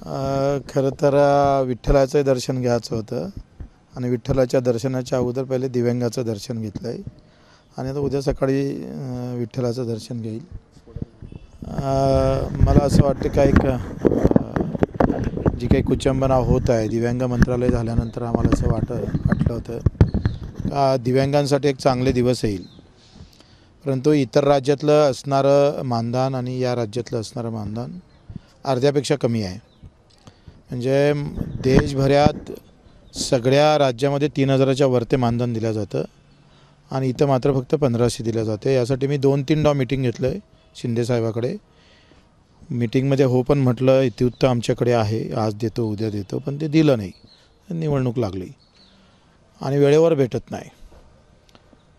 खरं तर विठ्ठलाचं दर्शन घ्यायचं होतं आणि विठ्ठलाच्या दर्शनाच्या अगोदर पहिले दिव्यांगाचं दर्शन घेतलं आहे आणि आता उद्या सकाळी विठ्ठलाचं दर्शन घेईल। मला असं वाटतं का एक जी काही कुचंबना होत आहे दिव्यांग मंत्रालय झाल्यानंतर आम्हाला असं वाटलं होतं का दिव्यांगांसाठी एक चांगले दिवस येईल, परंतु इतर राज्यातलं असणारं मानधन आणि या राज्यातलं असणारं मानधन अर्ध्यापेक्षा कमी आहे। म्हणजे देशभरात सगळ्या राज्यामध्ये 3000च्या वरती मानधन दिलं जातं आणि इथं मात्र फक्त 1500 दिलं जाते। यासाठी मी 2-3 मीटिंग घेतलं आहे शिंदे साहेबाकडे। मीटिंगमध्ये हो पण म्हटलं, इत्युत्तर आमच्याकडे आहे, आज देतो उद्या देतो, पण ते दिलं नाही। निवडणूक लागली आणि वेळेवर भेटत नाही।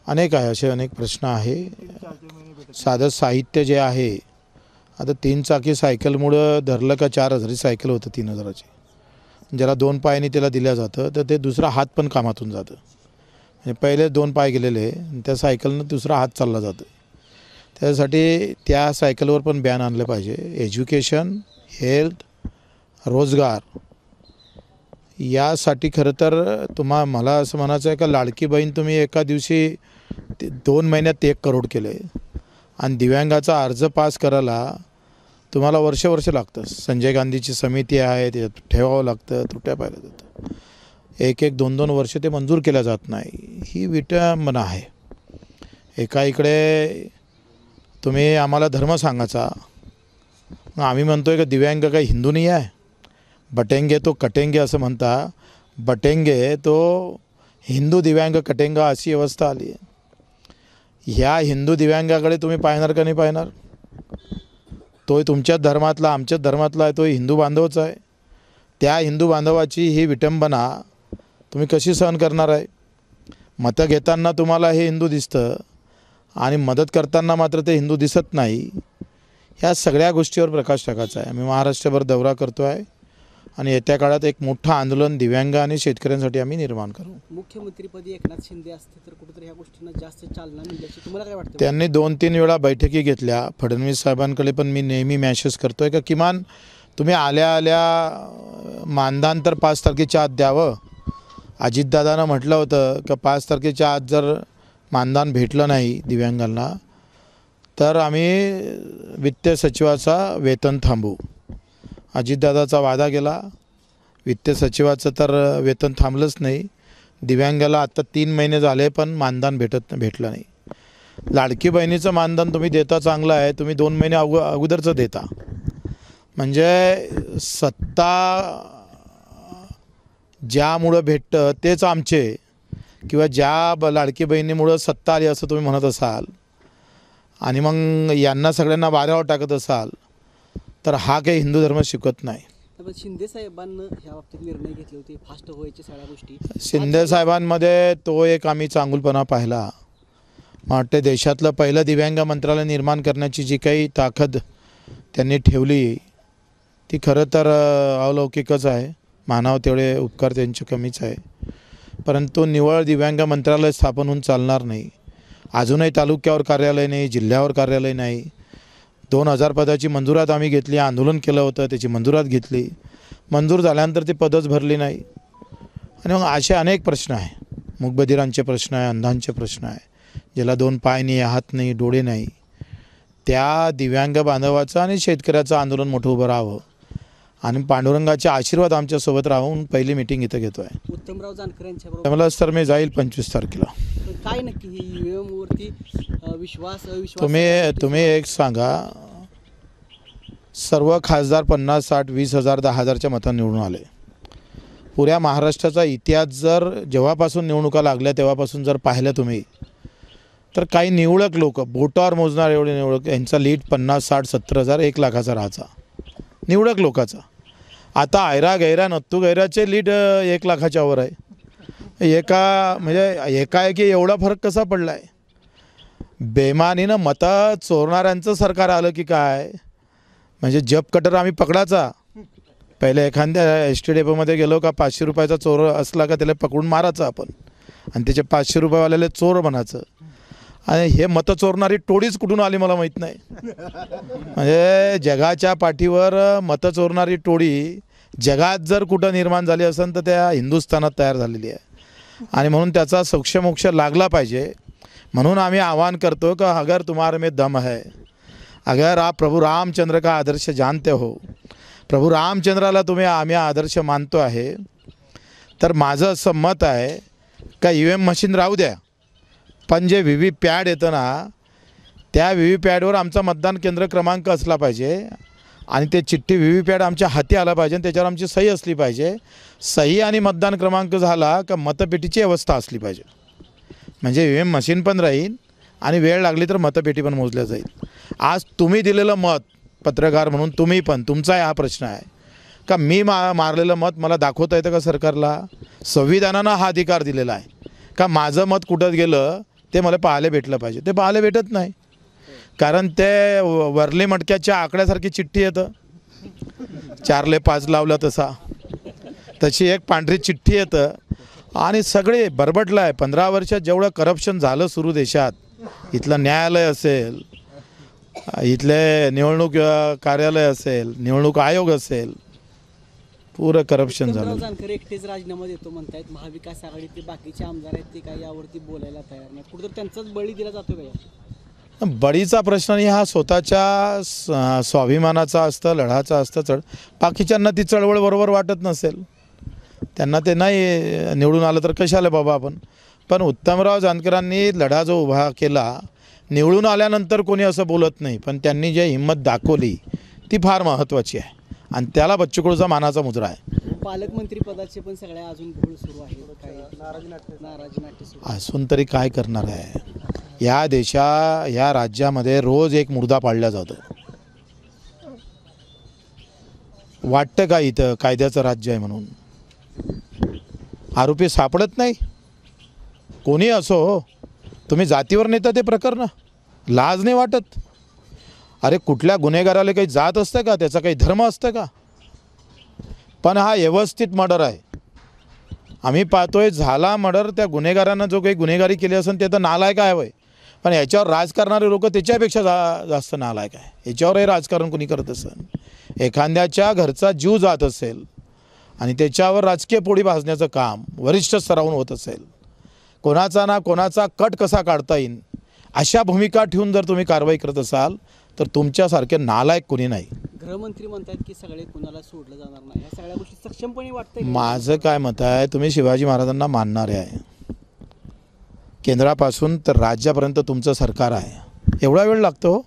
अनेक आहे, असे अनेक प्रश्न आहे। साधं साहित्य जे आहे, आता 3 चाकी सायकलमुळं धरलं का 4000 सायकल होतं 3000ची, ज्याला 2 पायाने त्याला दिलं जातं तर ते दुसरा हात पण कामातून जातं। म्हणजे पहिले 2 पाय गेलेले त्या सायकलनं दुसरा हात चालला जातो। त्यासाठी त्या सायकलवर पण बॅन आणलं पाहिजे। एज्युकेशन, हेल्थ, रोजगार यासाठी खरं तर मला असं म्हणायचं आहे का लाडकी बहीण तुम्ही एका दिवशी 2 महिन्यात 1 करोड केले आणि दिव्यांगाचा अर्ज पास करायला तुम्हाला वर्ष लागतं। संजय गांधीची समिती आहे, त्याच्यात ठेवावं लागतं, त्रुट्या पाहिल्या जातं, 1-1, 2-2 वर्ष ते मंजूर केल्या जात नाही। ही विटंबना आहे। एका इकडे तुम्ही आम्हाला धर्म सांगायचा, आम्ही म्हणतोय का दिव्यांग काही हिंदू नाही आहे, बटेंगे तो कटेंगे असं म्हणता, बटेंगे तो हिंदू दिव्यांग कटेंगे अशी अवस्था आली आहे। ह्या हिंदू दिव्यांगाकडे तुम्ही पाहणार का नाही पाहणार? तो तुमच्याच धर्मातला, आमच्याच धर्मातला आहे, तो हिंदू बांधवच आहे। त्या हिंदू बांधवाची ही विटंबना तुम्ही कशी सहन करणार आहे? मतं घेताना तुम्हाला हे हिंदू दिसतं आणि मदत करताना मात्र ते हिंदू दिसत नाही। ह्या सगळ्या गोष्टीवर प्रकाश टाकायचा आहे। मी महाराष्ट्रभर दौरा करतो आहे आणि येत्या काळात एक मोठं आंदोलन दिव्यांग आणि शेतकऱ्यांसाठी आम्ही निर्माण करू। मुख्यमंत्रीपदी एकनाथ शिंदे असते तर कुठेतरी ह्या गोष्टींना जास्त चालना मिळाली अशी तुम्हाला काय वाटतं? त्यांनी 2-3 वेळा बैठकी घेतल्या। फडणवीस साहेबांकडे पण मी नेहमी मॅसेज करतोय का किमान तुम्ही आल्या मानधन तर 5 तारखेच्या आत द्यावं। अजितदादानं म्हटलं होतं का 5 तारखेच्या आत जर मानधन भेटलं नाही दिव्यांगांना तर आम्ही वित्त सचिवाचा वेतन थांबवू। अजितदादाचा वादा गेला, वित्त सचिवाचं तर वेतन थांबलंच नाही। दिव्यांगाला आता 3 महिने झाले पण मानधन भेटलं नाही। लाडकी बहिणीचं मानधन तुम्ही देता चांगलं आहे, तुम्ही 2 महिने अगोदरचं देता। म्हणजे सत्ता ज्यामुळं भेटतं तेच आमचे, किंवा ज्या लाडकी बहिणीमुळं सत्ता आली असं तुम्ही म्हणत असाल आणि मग यांना सगळ्यांना वाऱ्यावर टाकत असाल तर हा काही हिंदू धर्म शिकत नाही। शिंदे साहेबांना ह्या बाबतीत निर्णय घेतले होते, फास्ट व्हायचे सगळ्या गोष्टी। शिंदे साहेबांमध्ये तो एक आम्ही चांगुलपणा पाहिला। मला वाटते देशातलं पहिलं दिव्यांग मंत्रालय निर्माण करण्याची जी काही ताकद त्यांनी ठेवली ती खरं तर अलौकिकच आहे। मानावं तेवढे उपकार त्यांचे कमीच आहे, परंतु निवळ दिव्यांग मंत्रालय स्थापन होऊन चालणार नाही। अजूनही तालुक्यावर कार्यालय नाही, जिल्ह्यावर कार्यालय नाही। 2000 पदाची मंजुरात आम्ही घेतली, आंदोलन केलं होतं, त्याची मंजुरात घेतली, मंजूर झाल्यानंतर ती पदच भरली नाही। आणि मग असे अनेक प्रश्न आहे, मूकबधिरांचे प्रश्न आहे, अंधांचे प्रश्न आहे, ज्याला 2 पाय नाही, हात नाही, डोळे नाही, त्या दिव्यांग बांधवाचं आणि शेतकऱ्याचं आंदोलन मोठं उभं राहावं आणि पांडुरंगाचे आशीर्वाद आमच्यासोबत राहून पहिली मीटिंग इथं घेतो आहे। उत्तमराव जानकर यांच्याबरोबर मला सर मी जाईल 25 तारखेला। काय नक्की ही ईव्हीएम वरती विश्वास तुम्ही एक सांगा, सर्व खासदार 50, 60, 20,000, 10,000च्या मतांनी निवडून आले। पुऱ्या महाराष्ट्राचा इतिहास जर जेव्हापासून निवडणुका लागल्या तेव्हापासून जर पाहिलं तुम्ही तर काही निवडक लोक, बोटावर मोजणार एवढे निवडक, यांचा लीड 50, 60, 70,000, 1 लाखाचा राहायचा निवडक लोकाचा। आता ऐरा गैरा नत्तू गैराचे लीड 1 लाखाच्या वर आहे। म्हणजे एकाएकी एवढा फरक कसा पडला आहे? बेमानीनं मतं चोरणाऱ्यांचं सरकार आलं की काय? म्हणजे जब कटर आम्ही पकडायचा। पहिले एखाद्या एस टी डेपोमध्ये गेलो का 500 रुपयाचा चोर असला का त्याला पकडून मारायचं आपण आणि त्याचे 500 रुपयेवाल्याला चोर म्हणायचं। आणि हे मतं चोरणारी टोळीच कुठून आली मला माहीत नाही। म्हणजे जगाच्या पाठीवर मतं चोरणारी टोळी जगात जर कुठं निर्माण झाली असेल तर त्या हिंदुस्थानात तयार झालेली आहे आणि म्हणून त्याचा सोक्षमोक्ष लागला पाहिजे. म्हणून आम्ही आह्वान करतो कि अगर तुम्हारे में दम है, अगर आप प्रभु रामचंद्र का आदर्श जानते हो, प्रभु रामचंद्राला तुम्ही आम्ही आदर्श मानतो आहे, तर माझं असं मत आहे का EVM मशीन राहू द्या, पण जे VVPAT येतं ना त्या VVPATवर आमचा मतदान केंद्र क्रमांक असला पाहिजे आणि ते चिठ्ठी VVPAT आमच्या हाती आला पाहिजे आणि त्याच्यावर आमची सही असली पाहिजे. सही आणि मतदान क्रमांक झाला का मतपेटीची व्यवस्था असली पाहिजे. म्हणजे EVM मशीन पण राहील आणि वेळ लागली तर मतपेटी पण मोजल्या जाईल. आज तुम्ही दिलेलं मत, पत्रकार म्हणून तुम्ही पण, तुमचा हा प्रश्न आहे का मी मारलेलं मत मला दाखवता येतं का सरकारला? संविधानानं हा अधिकार दिलेला आहे का माझं मत कुठं गेलं ते मला पाहायला भेटलं पाहिजे. ते पाहायला भेटत नाही, कारण ते वरली मटक्याच्या आकड्यासारखी चिठ्ठी येतं, 4ले5 लावलं तशी एक पांढरी चिठ्ठी येतं आणि सगळे बरबटलं आहे. 15 वर्षात जेवढं करप्शन झालं सुरू देशात, इथलं न्यायालय असेल, इथले निवडणूक कार्यालय असेल, निवडणूक आयोग असेल, पुरं करप्शन झालं. जानकर एकटेच राजीनामा देतो म्हणतायत. महाविकास आघाडीतले बाकीचे आमदार आहेत ते काय यावरती बोलायला तयार नाही. कुठेतरी त्यांचाच बळी दिला जातो का? बळीचा प्रश्न नाही, हा स्वतःच्या स्वाभिमानाचा असतं, लढाचा असतं. बाकीच्यांना ती चळवळ बरोबर वाटत नसेल, त्यांना ते नाही निवडून आलं तर कशाला बाबा आपण. पण उत्तमराव जानकरांनी लढा जो उभा केला, निवडून आल्यानंतर कोणी असं बोलत नाही, पण त्यांनी जे हिंमत दाखवली ती फार महत्त्वाची आहे आणि त्याला बच्चू कडूचा मानाचा मुद्रा आहे. पालकमंत्री पदाचे पण सगळ्या अजून घोळ सुरू आहे, काय नाराजी नाट्य सुरू असून तरी काय करणार आहे. या राज्यामध्ये रोज एक मुर्दा पाळला जातो. वाटतं का इथं कायद्याचं राज्य आहे म्हणून? आरोपी सापडत नाही, कोणी असो. तुम्ही जातीवर नेता ते प्रकरण, लाज नाही वाटत? अरे कुठल्या गुन्हेगाराला काही जात असतं का? त्याचा काही धर्म असतं का? पण हा व्यवस्थित मर्डर आहे. आम्ही पाहतोय झाला मर्डर, त्या गुन्हेगारांना जो काही गुन्हेगारी केली असेल ते तर नालायक आहे वय, पण याच्यावर राज करणारे लोक त्याच्यापेक्षा जास्त नालायक आहे. याच्यावरही राजकारण कोणी करत असेल, एखाद्याच्या घरचा जीव जात असेल आणि त्याच्यावर राजकीय पोळी भाजण्याचं काम वरिष्ठ स्तरावरून होत असेल, कोणाचा ना कोणाचा कट कसा काढता येईल अशा भूमिका ठेवून जर तुम्ही कारवाई करत असाल तर तुमच्यासारखे नालायक कोणी नाही. गृहमंत्री म्हणतात की सगळे कुणाला सोडलं जाणार नाही. या सगळ्या गोष्टी सक्षमपणे वाटतं. माझं काय मत आहे, तुम्ही शिवाजी महाराजांना मानणारे आहे, केंद्रापासून तर राज्यापर्यंत तुमचं सरकार आहे. एवढा वेळ लागतो?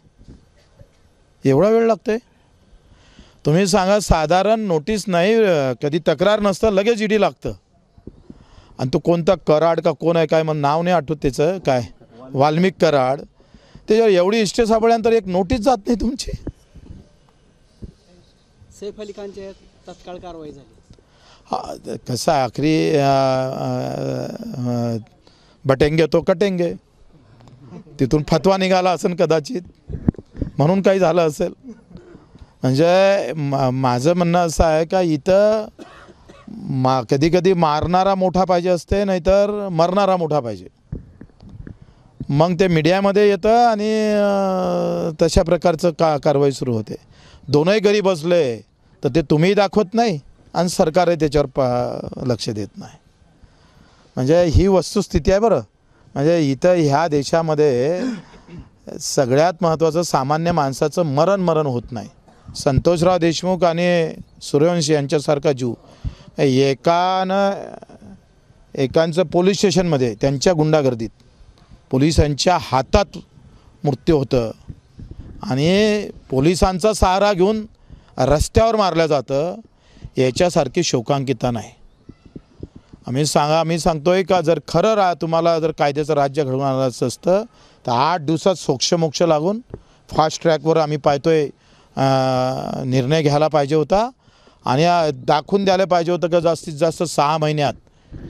एवढा वेळ लागतोय? तुम्ही सांगा, साधारण नोटीस नाही, कधी तक्रार नसतं, लगेच ईडी लागतं. आणि तो कोणता कराड का कोण आहे काय म्हणून नाव नाही आठवत त्याचं, काय वाल्मिक कराड, त्याच्यावर एवढी हिस्ट्री सापडल्यानंतर एक नोटीस जात नाही तुमची. सैफ अली खानच्या तत्काळ कारवाई झाली. हा कसं आखरी बटेंगे तो कटेंगे, तिथून फतवा निघाला असेल कदाचित, म्हणून काही झालं असेल. म्हणजे माझं म्हणणं असं आहे का इथं कधी कधी मारणारा मोठा पाहिजे असते, नाहीतर मरणारा मोठा पाहिजे. मग ते मीडियामध्ये येतं आणि तशा प्रकारचं कारवाई सुरू होते. दोनही घरी बसले तर ते तुम्ही दाखवत नाही आणि सरकारही त्याच्यावर लक्ष देत नाही. म्हणजे ही वस्तुस्थिती आहे बरं. म्हणजे इथं ह्या देशामध्ये सगळ्यात महत्त्वाचं सामान्य माणसाचं मरण होत नाही. संतोषराव देशमुख आणि सूर्यवंशी यांच्यासारखा जीव एकांचं पोलीस स्टेशनमध्ये त्यांच्या गुंडागर्दीत पोलिसांच्या हातात मृत्यू होतं आणि पोलिसांचा सहारा घेऊन रस्त्यावर मारलं जातं. याच्यासारखी शोकांकिता नाही. आम्ही सांगतोय का जर खरं तुम्हाला जर कायद्याचं राज्य घडवून आणायचं असतं तर 8 दिवसात सोक्षमोक्ष लागून फास्ट ट्रॅकवर आम्ही पाहतोय निर्णय घ्यायला पाहिजे होता आणि दाखवून द्यायला पाहिजे होतं का जास्तीत जास्त 6 महिन्यात.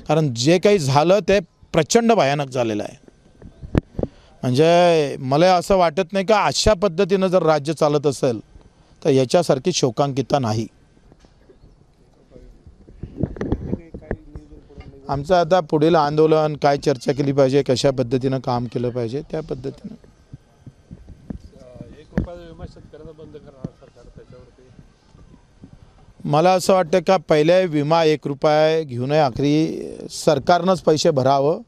कारण जे काही झालं ते प्रचंड भयानक झालेलं आहे. म्हणजे मला असं वाटत नाही का अशा पद्धतीनं जर राज्य चालत असेल तर याच्यासारखी शोकांकिता नाही. आमचं आता पुढील आंदोलन काय चर्चा केली पाहिजे, कशा पद्धतीनं काम केलं पाहिजे त्या पद्धतीनं. मला असं वाटतं का पहिले विमा 1 रुपया घेऊ नये, आखरी सरकारनंच पैसे भरावं.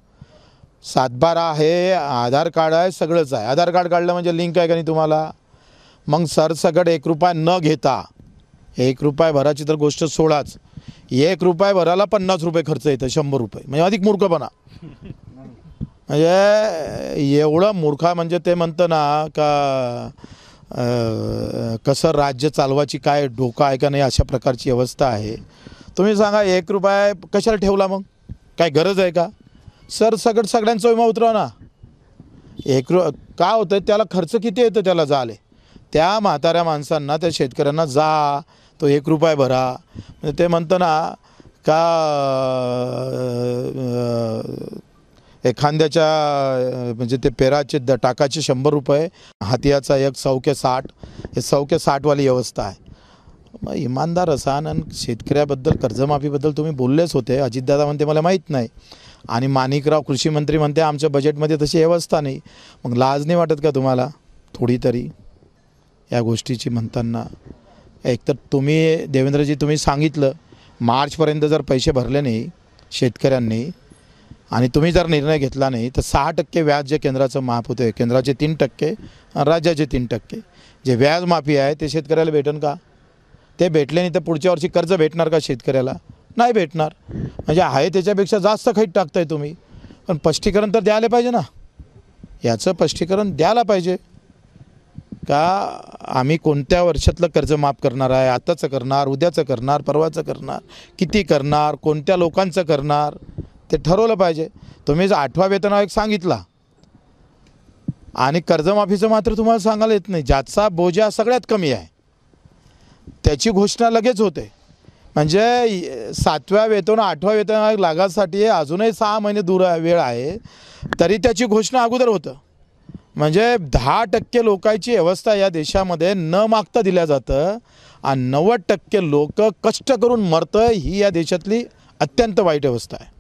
7/12 आहे, आधार कार्ड आहे, सगळंच आहे. आधार कार्ड काढलं म्हणजे लिंक आहे का नाही तुम्हाला. मग सरसकट 1 रुपया न घेता 1 रुपया भराची तर गोष्ट सोडाच, 1 रुपया भरायला 50 रुपये खर्च येतं, 100 रुपये म्हणजे अधिक मूर्खपणा. म्हणजे एवढं मूर्खा म्हणजे ते म्हणतं ना का कसं राज्य चालवायची काय डोकं आहे का नाही, अशा प्रकारची अवस्था आहे. तुम्ही सांगा 1 रुपया कशाला ठेवला, मग काय गरज आहे का. सरसकट सगळ्यांचा विमा उतरवा ना. का होतं त्याला खर्च किती येतं त्याला झाले. त्या म्हाताऱ्या माणसांना, त्या शेतकऱ्यांना जा तो 1 रुपया भरा. म्हणजे ते म्हणतं ना का एखाद्याच्या म्हणजे ते पेराचे टाकाचे 100 रुपये, हातियाचा 1 100 60, हे 100 60वाली व्यवस्था आहे. मग इमानदार असा. आणि शेतकऱ्याबद्दल कर्जमाफीबद्दल तुम्ही बोललेच होते. अजितदादा म्हणते मला माहीत नाही, आणि माणिकराव कृषी मंत्री म्हणते आमच्या बजेटमध्ये तशी व्यवस्था नाही. मग लाज नाही वाटत का तुम्हाला थोडी तरी या गोष्टीची म्हणताना. एकतर तुम्ही देवेंद्रजी तुम्ही सांगितलं मार्चपर्यंत जर पैसे भरले नाही शेतकऱ्यांनी, आणि तुम्ही जर निर्णय घेतला नाही तर 6% व्याज जे केंद्राचं माफ होते, केंद्राचे 3% आणि राज्याचे 3%, जे व्याज माफी आहे ते शेतकऱ्याला भेटेल का. ते भेटले नाही तर पुढच्या वर्षी कर्ज भेटणार का शेतकऱ्याला. नाही भेटणार. म्हणजे आहे त्याच्यापेक्षा जास्त खैट टाकताय तुम्ही. पण स्पष्टीकरण तर द्यायला पाहिजे ना. याचं स्पष्टीकरण द्यायला पाहिजे का आम्ही कोणत्या वर्षातलं कर्ज माफ करणार आहे, आताचं करणार, उद्याचं करणार, परवाचं करणार, किती करणार, कोणत्या लोकांचं करणार, ते ठरवलं पाहिजे. तुम्ही जर 8वा वेतन आयोग सांगितला आणि कर्जमाफीचं मात्र तुम्हाला सांगायला येत नाही. ज्याचा बोजा सगळ्यात कमी आहे त्याची घोषणा लगेच होते. म्हणजे 7व्या वेतन 8वा वेतन आयोग लागासाठी अजूनही 6 महिने दूर वेळ आहे, तरी त्याची घोषणा अगोदर होतं. म्हणजे 10% लोकांची व्यवस्था या देशामध्ये न मागता दिल्या जातं, आणि 90% लोक कष्ट करून मरतं. ही या देशातली अत्यंत वाईट अवस्था आहे.